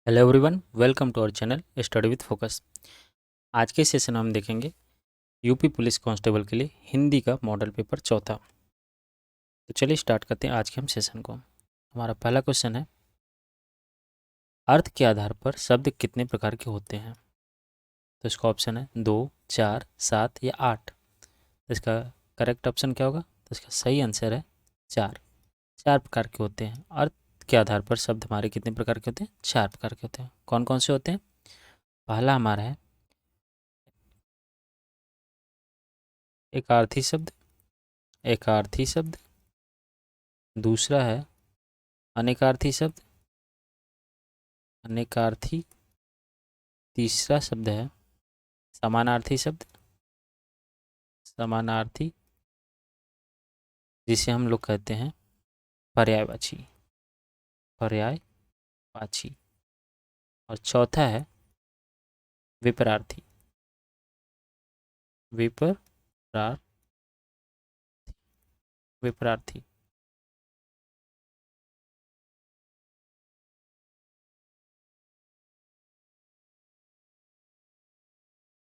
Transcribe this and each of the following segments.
Hello everyone, welcome to our channel study with focus. आज के session में हम देखेंगे यूपी पुलिस कांस्टेबल के लिए हिंदी का मॉडल पेपर चौथा। तो चलिए स्टार्ट करते हैं आज के हम सेशन को। हमारा पहला क्वेश्चन है, अर्थ के आधार पर शब्द कितने प्रकार के होते हैं? तो इसका ऑप्शन है 2, 4, 7 या 8। तो इसका करेक्ट ऑप्शन क्या होगा? तो इसका सही आंसर है 4। 4 प्रकार के होते हैं। अर्थ के आधार पर शब्द हमारे कितने प्रकार के होते हैं? 4 प्रकार के होते हैं। कौन कौन से होते हैं? पहला हमारा है एकार्थी शब्द। एकार्थी शब्द। दूसरा है अनेकार्थी शब्द। अनेकार्थी। तीसरा शब्द है समानार्थी शब्द। समानार्थी, जिसे हम लोग कहते हैं पर्यायवाची। पर्यायवाची। और चौथा है विपरार्थी। विपरार विपरार्थी।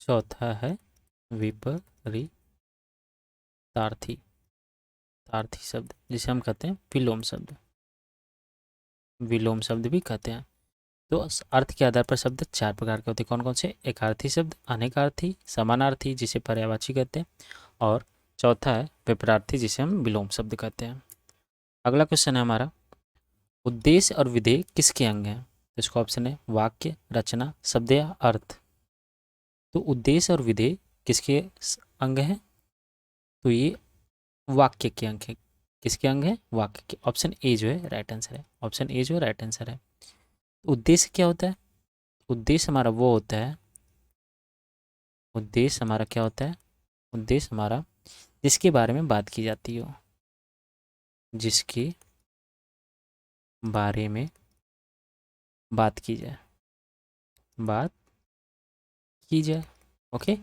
चौथा है विपरीतार्थी। तार्थी शब्द, जिसे हम कहते हैं विलोम शब्द। विलोम शब्द भी कहते हैं। तो अर्थ के आधार पर शब्द 4 प्रकार के होते हैं। कौन कौन से? एकार्थी शब्द, अनेकार्थी, समानार्थी जिसे पर्यायवाची कहते हैं, और चौथा है विपरार्थी जिसे हम विलोम शब्द कहते हैं। अगला क्वेश्चन है हमारा, उद्देश्य और विधेय किसके अंग हैं? तो इसका ऑप्शन है वाक्य, रचना, शब्द या अर्थ। तो उद्देश्य और विधेय किसके अंग हैं? तो ये वाक्य के अंग है। किसके अंग है? वाक्य के। ऑप्शन ए जो है राइट आंसर है। ऑप्शन ए जो है राइट आंसर है। उद्देश्य क्या होता है? उद्देश्य हमारा वो होता है, उद्देश्य हमारा क्या होता है? उद्देश्य हमारा जिसके बारे में बात की जाती हो। जिसके बारे में बात की जाए। बात की जाए। ओके।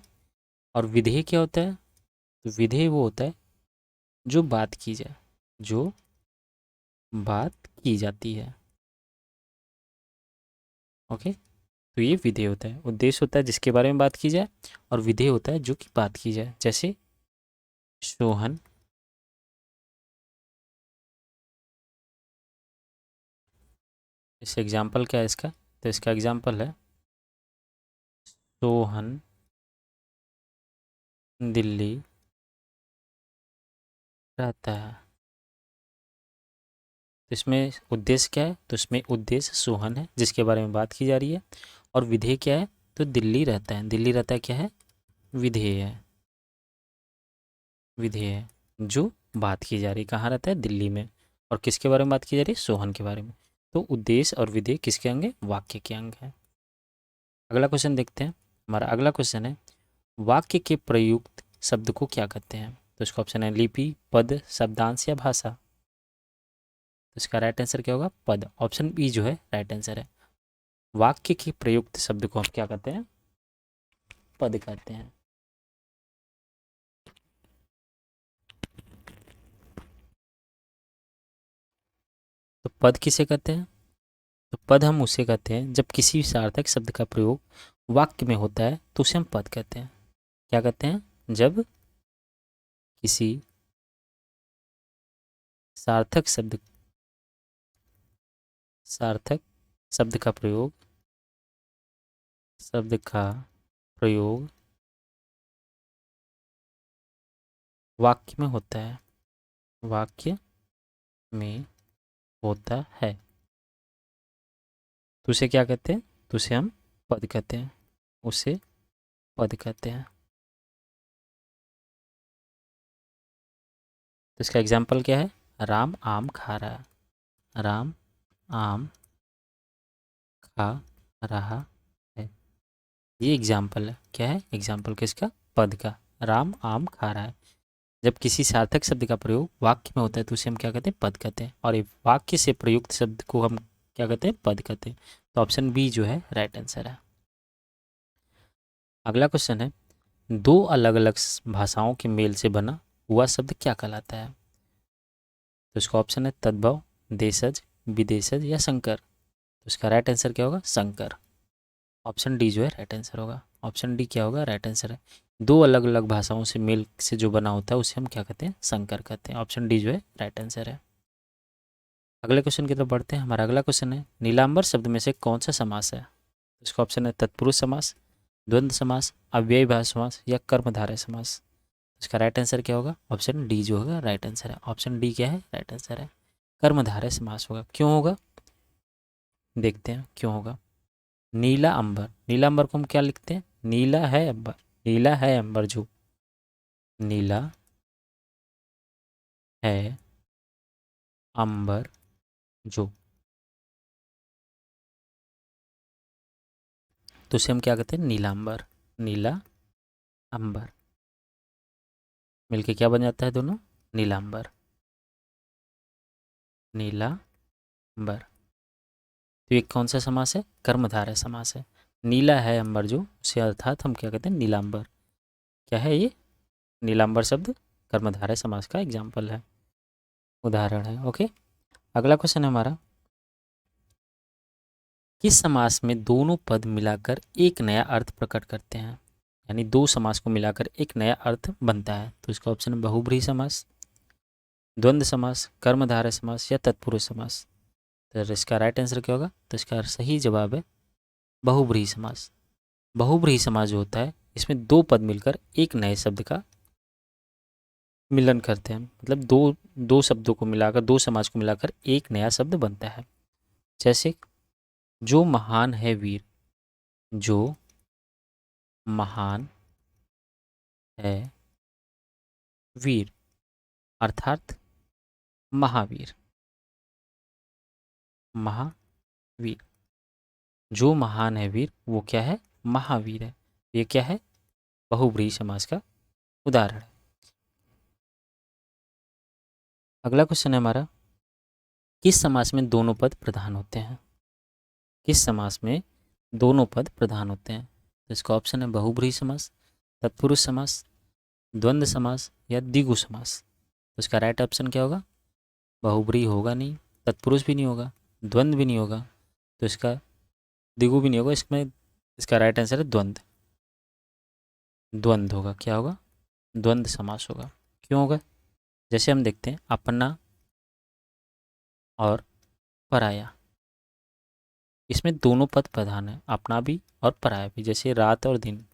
और विधेय क्या होता है? तो विधेय वो होता है जो बात की जाए। जो बात की जाती है। ओके। तो ये विधेय होता है। उद्देश्य होता है जिसके बारे में बात की जाए, और विधेय होता है जो कि बात की जाए। जैसे सोहन इस एग्जाम्पल क्या है इसका? तो इसका एग्जाम्पल है सोहन दिल्ली रहता है। तो इसमें उद्देश्य क्या है? तो इसमें उद्देश्य सोहन है जिसके बारे में बात की जा रही है, और विधेय क्या है? तो दिल्ली रहता है। दिल्ली रहता है क्या है? विधेय है। विधेय है जो बात की जा रही है। कहाँ रहता है? दिल्ली में। और किसके बारे में बात की जा रही है? सोहन के बारे में। तो उद्देश्य और विधेय किसके अंग है? वाक्य के अंग है। अगला क्वेश्चन देखते हैं। हमारा अगला क्वेश्चन है, वाक्य के प्रयुक्त शब्द को क्या कहते हैं? तो इसका ऑप्शन है लिपि, पद, शब्दांश या भाषा। तो इसका राइट आंसर क्या होगा? पद। ऑप्शन बी जो है राइट आंसर है। वाक्य के प्रयुक्त शब्द को हम क्या कहते हैं? पद कहते हैं। तो पद किसे कहते हैं? तो पद हम उसे कहते हैं जब किसी सार्थक शब्द का प्रयोग वाक्य में होता है तो उसे हम पद कहते हैं। क्या कहते हैं? जब किसी सार्थक शब्द सार्थक शब्द का प्रयोग शब्द का प्रयोग वाक्य में होता है। वाक्य में होता है तो उसे क्या कहते हैं? तो उसे हम पद कहते हैं। उसे पद कहते हैं। तो इसका एग्जाम्पल क्या है? राम आम खा रहा है। राम आम खा रहा है। ये एग्जाम्पल है। क्या है एग्जाम्पल किसका? पद का। राम आम खा रहा है। जब किसी सार्थक शब्द का प्रयोग वाक्य में होता है तो उसे हम क्या कहते हैं? पद कहते हैं। और ये वाक्य से प्रयुक्त शब्द को हम क्या कहते हैं? पद कहते हैं। तो ऑप्शन बी जो है राइट आंसर है। अगला क्वेश्चन है, दो अलग अलग भाषाओं के मेल से बना हुआ शब्द क्या कहलाता है? तो इसका ऑप्शन है तद्भव, देशज, विदेशज या संकर। तो तो इसका राइट आंसर क्या होगा? संकर। ऑप्शन डी जो है राइट आंसर होगा। ऑप्शन डी क्या होगा? राइट आंसर है। दो अलग अलग भाषाओं से मेल से जो बना होता है उसे हम क्या कहते हैं? संकर कहते हैं। ऑप्शन डी जो है राइट आंसर है। अगले क्वेश्चन की तरफ बढ़ते हैं। हमारा अगला क्वेश्चन है, नीलांबर शब्द में से कौन सा समास है? इसका ऑप्शन है तत्पुरुष समास, द्वंद्व समास, अव्ययीभाव समास या कर्मधारय समास। इसका राइट आंसर क्या होगा? ऑप्शन डी जो होगा राइट आंसर है। ऑप्शन डी क्या है? राइट आंसर है। कर्मधारय समास होगा। क्यों होगा? देखते हैं क्यों होगा। नीला अंबर, नीला अंबर को हम क्या लिखते हैं? नीला है अंबर, नीला है अंबर जो, नीला है अंबर जो, तो उसे हम क्या कहते हैं? नीलांबर। नीला अंबर मिलके क्या बन जाता है दोनों? नीलांबर। नीलांबर। तो ये कौन सा समास है? कर्मधारय समास है। नीला है अंबर जो, उसे अर्थात हम क्या कहते हैं? नीलांबर। क्या है ये? नीलांबर शब्द कर्मधारय समास का एग्जाम्पल है, उदाहरण है। ओके, अगला क्वेश्चन है हमारा, किस समास में दोनों पद मिलाकर एक नया अर्थ प्रकट करते हैं? यानी दो समास को मिलाकर एक नया अर्थ बनता है। तो इसका ऑप्शन है बहुब्रीहि समास, द्वंद्व समास, कर्मधारय समास या तत्पुरुष समास। तो इसका राइट आंसर क्या होगा? तो इसका सही जवाब है बहुब्रीहि समास। बहुब्रीहि समास जो होता है इसमें दो पद मिलकर एक नए शब्द का मिलन करते हैं, मतलब दो दो शब्दों को मिलाकर, दो समास को मिलाकर एक नया शब्द बनता है। जैसे जो महान है वीर, जो महान है वीर अर्थात महावीर। महावीर, जो महान है वीर वो क्या है? महावीर है। ये क्या है? बहुब्रीहि समास का उदाहरण है। अगला क्वेश्चन है हमारा, किस समास में दोनों पद प्रधान होते हैं? किस समास में दोनों पद प्रधान होते हैं? तो इसका ऑप्शन है बहुब्रीहि समास, तत्पुरुष समास, द्वंद्व समास या द्विगु समास। तो इसका राइट ऑप्शन क्या होगा? बहुब्रीहि होगा नहीं, तत्पुरुष भी नहीं होगा, द्वंद्व भी नहीं होगा, तो इसका द्विगु भी नहीं होगा। इसमें इसका राइट आंसर है द्वंद्व। द्वंद्व होगा। क्या होगा? द्वंद्व समास होगा। क्यों होगा? जैसे हम देखते हैं अपना और पराया, इसमें दोनों पद प्रधान है, अपना भी और पराया भी। जैसे रात और दिन,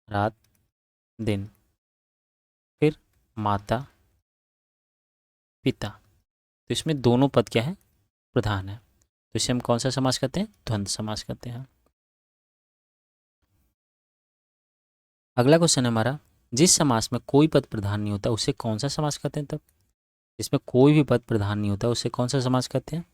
रात दिन, फिर माता पिता, तो इसमें दोनों पद क्या है? प्रधान है। तो इसे हम कौन सा समास कहते हैं? द्वंद्व समास कहते हैं। अगला क्वेश्चन है हमारा, जिस समास में कोई पद प्रधान नहीं होता उसे कौन सा समास कहते हैं? तब इसमें कोई भी पद प्रधान नहीं होता उसे कौन सा समास कहते हैं?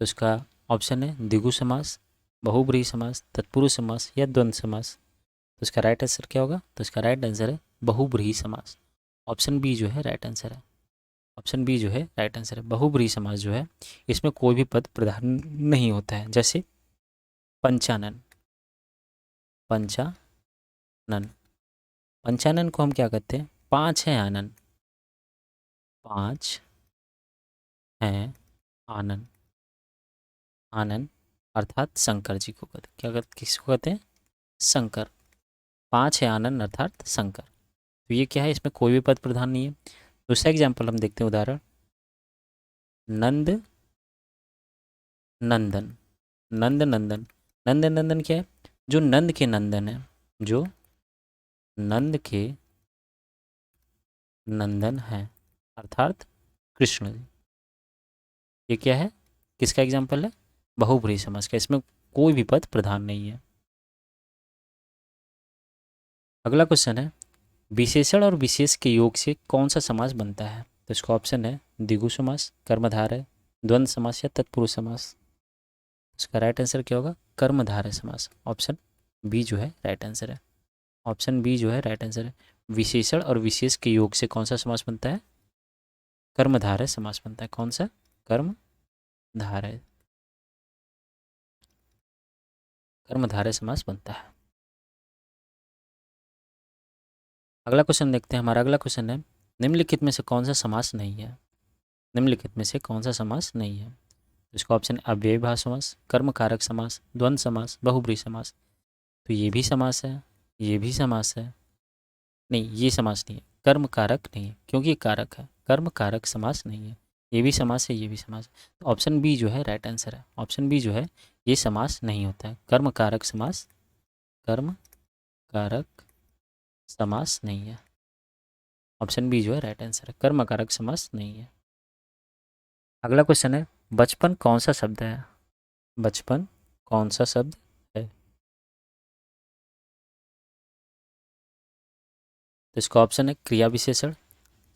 तो इसका ऑप्शन है द्विगु समास, बहुब्रीहि समास, तत्पुरुष समास या द्वंद्व समास। तो इसका राइट आंसर क्या होगा? तो इसका राइट आंसर है बहुब्रीहि समास। ऑप्शन बी जो है राइट आंसर है। ऑप्शन बी जो है राइट आंसर है। बहुब्रीहि समास जो है इसमें कोई भी पद प्रधान नहीं होता है। जैसे पंचानन, पंचानन, पंचानन को हम क्या कहते हैं? पाँच है आनन, पाँच हैं आनन। आनन अर्थात शंकर जी को कहते हैं। क्या कहते, किसको कहते हैं? शंकर। पाँच है आनन अर्थात शंकर। तो ये क्या है? इसमें कोई भी पद प्रधान नहीं है। दूसरा एग्जाम्पल हम देखते हैं, उदाहरण नंद नंदन, नंद नंदन। नंद नंदन क्या है? जो नंद के नंदन है, जो नंद के नंदन है अर्थात कृष्ण जी। ये क्या है? किसका एग्जाम्पल है? बहुब्रीहि समास का। इसमें कोई भी पद प्रधान नहीं है। अगला क्वेश्चन है, विशेषण और विशेष के योग से कौन सा समास बनता है? तो इसका ऑप्शन है द्विगु समास, कर्मधारय, द्वंद्व समास या तत्पुरुष समास। इसका राइट आंसर क्या होगा? कर्मधारय समास। ऑप्शन बी जो है राइट आंसर है। ऑप्शन बी जो है राइट आंसर है। विशेषण और विशेष के योग से कौन सा समास बनता है? कर्मधारय समास बनता है। कौन सा? कर्मधारय, कर्मधारय समास बनता है। अगला क्वेश्चन देखते हैं। हमारा अगला क्वेश्चन है, निम्नलिखित में से कौन सा समास नहीं है? निम्नलिखित में से कौन सा समास नहीं है? इसका ऑप्शन अव्ययी भाव समास, कर्मकारक समास, द्वंद्व समास, बहुब्रीहि समास। तो ये भी समास है, ये भी समास है, नहीं ये समास नहीं है, कर्म कारक नहीं है क्योंकि ये कारक है, कर्म कारक समास नहीं है। ये भी समास है, ये भी समास है। तो ऑप्शन बी जो है राइट आंसर है। ऑप्शन बी जो है ये समास नहीं होता है, कर्म कारक समास, कर्म कारक समास नहीं है। ऑप्शन बी जो है राइट आंसर है, कर्म कारक समास नहीं है। अगला क्वेश्चन है, बचपन कौन सा शब्द है? बचपन कौन सा शब्द है? तो इसका ऑप्शन है क्रिया विशेषण,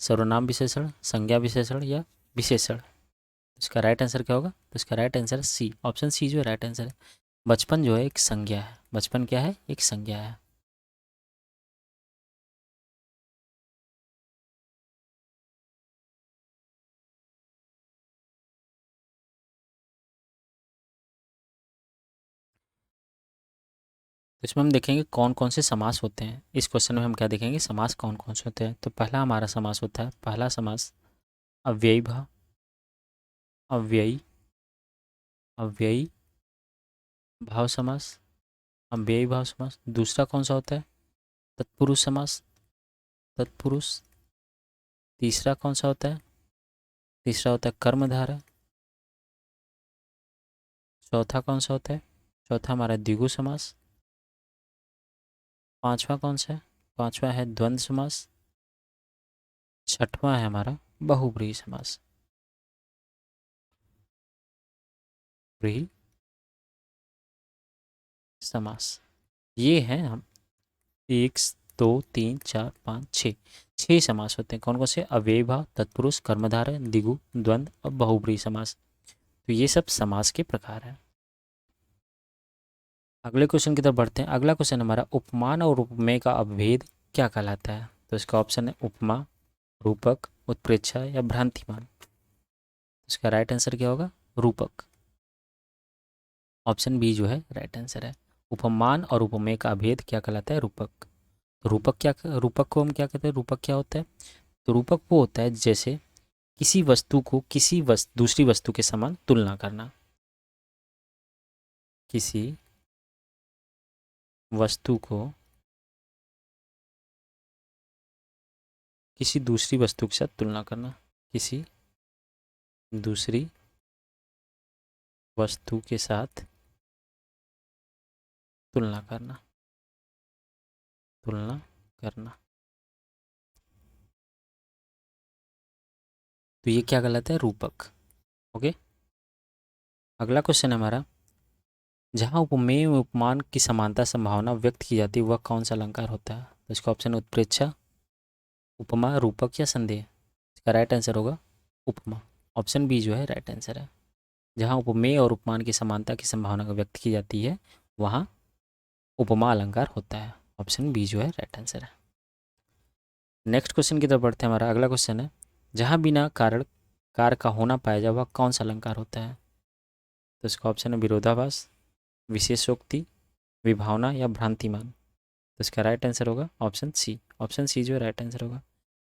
सर्वनाम विशेषण, संज्ञा विशेषण या विशेषण। इसका राइट आंसर क्या होगा? तो इसका राइट आंसर है सी, ऑप्शन सी जो है राइट आंसर है। बचपन जो है एक संज्ञा है। बचपन क्या है? एक संज्ञा है। तो इसमें हम देखेंगे कौन कौन से समास होते हैं। इस क्वेश्चन में हम क्या देखेंगे, समास कौन कौन से होते हैं। तो पहला हमारा समास होता है, पहला समास अव्ययी भाव, अव्ययी अव्ययी भाव समास, अव्ययी भाव समास। दूसरा कौन सा होता है? तत्पुरुष समास, तत्पुरुष। तीसरा कौन सा होता है? तीसरा होता है कर्मधारय। चौथा कौन सा होता है? चौथा हमारा द्विगु समास। पांचवा कौन सा है? पांचवा है द्वंद्व समास। छठवां है हमारा बहुब्रीहि समास। ब्रीहि समास। ये हैं हम 1 2 3 4 5 6 6 समास होते हैं। कौन कौन से? अव्ययी भाव, तत्पुरुष, कर्मधारय, द्विगु, द्वंद्व और बहुब्रीहि समास। तो ये सब समास के प्रकार हैं। अगले क्वेश्चन की तरफ बढ़ते हैं। अगला क्वेश्चन हमारा, उपमान और उपमेय का अभेद क्या कहलाता है? तो इसका ऑप्शन है उपमा, रूपक, उत्प्रेक्षा या भ्रांतिमान। इसका राइट आंसर क्या होगा? रूपक। ऑप्शन बी जो है राइट आंसर है। उपमान और उपमेय का अभेद क्या कहलाता है? रूपक। तो रूपक को हम क्या कहते हैं? रूपक क्या होता है? तो रूपक वो होता है जैसे किसी वस्तु को दूसरी वस्तु के समान तुलना करना। किसी वस्तु को किसी दूसरी वस्तु के साथ तुलना करना। किसी दूसरी वस्तु के साथ तुलना करना, तुलना करना। तो ये क्या कहलाता है? रूपक। ओके। अगला क्वेश्चन है हमारा, जहाँ उपमेय में उपमान की समानता संभावना व्यक्त की जाती है वह कौन सा अलंकार होता है? तो इसका ऑप्शन उत्प्रेक्षा, उपमा, रूपक या संदेह। इसका राइट आंसर होगा उपमा। ऑप्शन बी जो है राइट आंसर है। जहाँ उपमेय और उपमान की समानता की संभावना को व्यक्त की जाती है वहाँ उपमा अलंकार होता है। ऑप्शन बी जो है राइट आंसर है। नेक्स्ट क्वेश्चन की तरफ बढ़ते हैं। हमारा अगला क्वेश्चन है, जहाँ बिना कारण कार का होना पाया जाए वह कौन सा अलंकार होता है? तो इसका ऑप्शन है विरोधाभास, विशेषोक्ति, विभावना या भ्रांतिमान। तो इसका राइट आंसर होगा ऑप्शन सी। ऑप्शन सी जो है राइट आंसर होगा।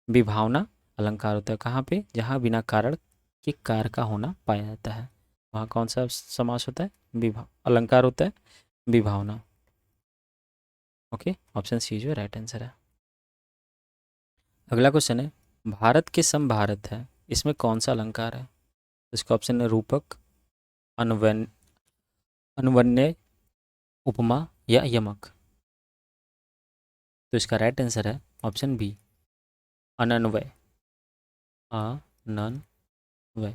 विभावना अलंकार होता है कहाँ पे? जहाँ बिना कारण के कार का होना पाया जाता है वहाँ कौन सा समास होता है? विभाव अलंकार होता है विभावना। ओके, ऑप्शन सी जो है राइट आंसर है। अगला क्वेश्चन है, भारत के सम भारत है, इसमें कौन सा अलंकार है? इसका ऑप्शन है रूपक, अनुवन अनुवन्य, उपमा या यमक। तो इसका राइट आंसर है ऑप्शन बी, अनन्वय। अनन्वय।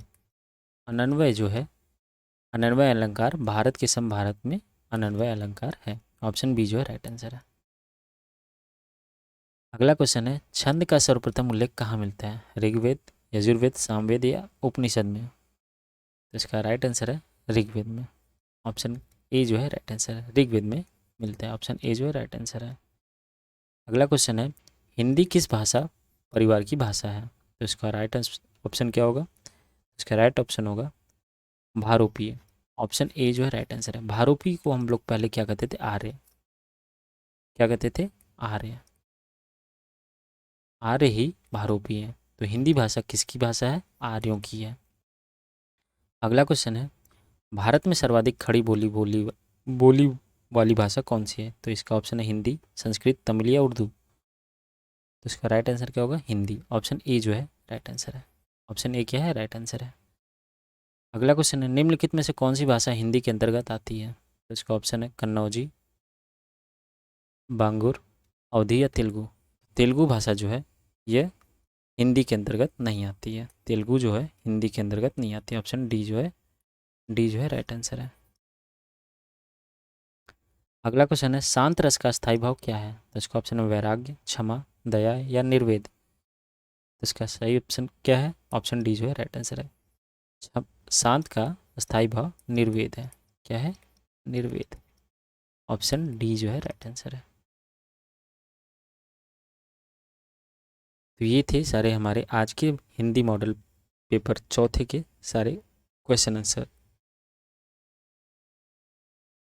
अनन्वय जो है, अनन्वय अलंकार भारत के सम भारत में अनन्वय अलंकार है। ऑप्शन बी जो है राइट आंसर है। अगला क्वेश्चन है, छंद का सर्वप्रथम उल्लेख कहाँ मिलता है? ऋग्वेद, यजुर्वेद, सामवेद या उपनिषद में। तो इसका राइट आंसर है ऋग्वेद में। ऑप्शन ए जो है राइट आंसर है, ऋग्वेद में मिलता है। ऑप्शन ए जो है राइट आंसर है। अगला क्वेश्चन है, हिंदी किस भाषा परिवार की भाषा है? तो इसका राइट ऑप्शन क्या होगा? इसका राइट ऑप्शन होगा भारोपीय। ऑप्शन ए जो है राइट आंसर है। भारोपी को हम लोग पहले क्या कहते थे? आर्य। क्या कहते थे? आर्य। आर्य ही भारोपी है। तो हिंदी भाषा किसकी भाषा है? आर्यों की है। अगला क्वेश्चन है, भारत में सर्वाधिक खड़ी बोली वाली भाषा कौन सी है? तो इसका ऑप्शन है हिंदी, संस्कृत, तमिल या उर्दू। तो इसका राइट आंसर क्या होगा? हिंदी। ऑप्शन ए जो है राइट आंसर है। ऑप्शन ए क्या है? राइट आंसर है। अगला क्वेश्चन है, निम्नलिखित में से कौन सी भाषा हिंदी के अंतर्गत आती है? तो इसका ऑप्शन है कन्नौजी, बांगुर, अवधी या तेलुगु। तेलुगु भाषा जो है ये हिंदी के अंतर्गत नहीं आती है। तेलुगु जो है हिंदी के अंतर्गत नहीं आती है। ऑप्शन डी जो है राइट आंसर है। अगला क्वेश्चन है, शांत रस का स्थायी भाव क्या है? तो इसका ऑप्शन है वैराग्य, क्षमा, दया या निर्वेद। तो इसका सही ऑप्शन क्या है? ऑप्शन डी जो है राइट आंसर है। शांत का स्थायी भाव निर्वेद है। क्या है? निर्वेद। ऑप्शन डी जो है राइट आंसर है। तो ये थे सारे हमारे आज के हिंदी मॉडल पेपर चौथे के सारे क्वेश्चन आंसर।